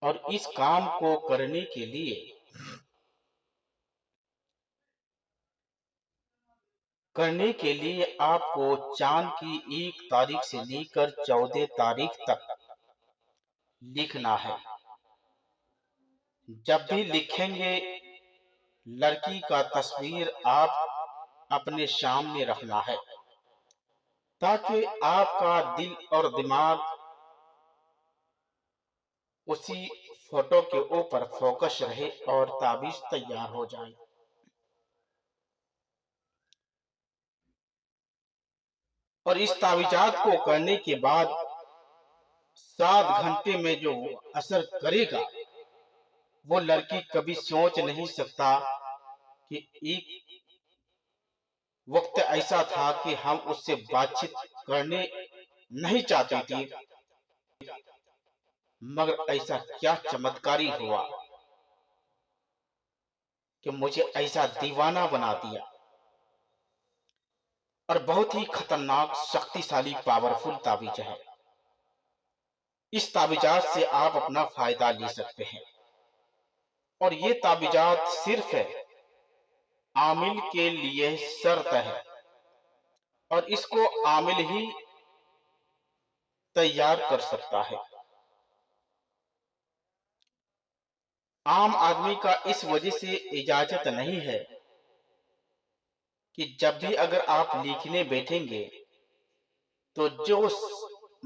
اور اس کام کو کرنے کے لیے آپ کو چاند کی 1 تاریخ سے لے کر 14 تاریخ تک لکھنا ہے۔ جب بھی لکھیں گے لڑکی کا تصویر آپ اپنے سامنے رکھنا ہے تاکہ آپ کا دل اور دماغ اسی فوٹو کے اوپر فوکس رہے اور تعویذ تیار ہو جائے۔ اور اس تعویذات کو کرنے کے بعد 7 گھنٹے میں جو اثر کرے گا وہ لڑکی کبھی سوچ نہیں سکتا کہ ایک وقت ایسا تھا کہ ہم اس سے بات چیت کرنے نہیں چاہتے تھے، مگر ایسا کیا چمتکاری ہوا کہ مجھے ایسا دیوانہ بنا دیا۔ اور بہت ہی خطرناک، شکتیشالی، پاورفل تعویذ ہے۔ اس تعویذات سے آپ اپنا فائدہ لے سکتے ہیں، اور یہ تعویذات صرف عامل کے لیے شرط ہے، اور اس کو عامل ہی تیار کر سکتا ہے۔ عام آدمی کا اس وجہ سے اجازت نہیں ہے کہ جب بھی اگر آپ لکھنے بیٹھیں گے تو جو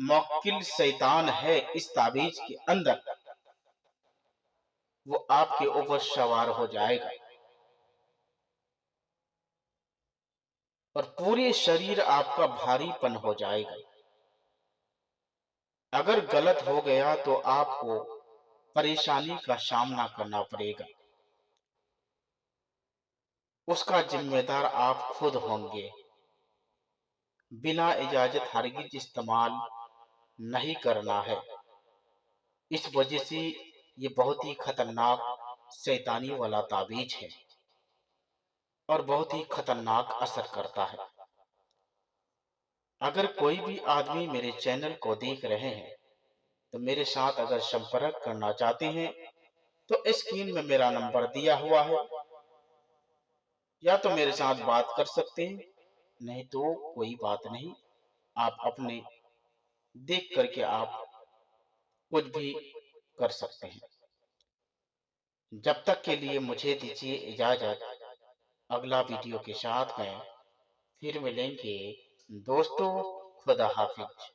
موکل شیطان ہے اس تعویذ کے اندر وہ آپ کے اوپر سوار ہو جائے گا، اور پورے شریر آپ کا بھاری پن ہو جائے گا۔ اگر غلط ہو گیا تو آپ کو پریشانی کا سامنا کرنا پڑے گا، اس کا ذمہ دار آپ خود ہوں گے۔ بنا اجازت ہرگز استعمال نہیں کرنا ہے، اس وجہ سے یہ بہت ہی خطرناک شیطانی والا تعویذ ہے اور بہت ہی خطرناک اثر کرتا ہے۔ اگر کوئی بھی آدمی میرے چینل کو دیکھ رہے ہیں تو میرے ساتھ اگر سمپرک کرنا چاہتے ہیں تو اسکرین میں میرا نمبر دیا ہوا ہے، یا تو میرے ساتھ بات کر سکتے ہیں، نہیں تو کوئی بات نہیں، آپ اپنے دیکھ کر کے آپ کچھ بھی کر سکتے ہیں۔ جب تک کے لیے مجھے دیجیے اجازت، اگلا ویڈیو کے ساتھ میں پھر ملیں گے۔ دوستو، خدا حافظ۔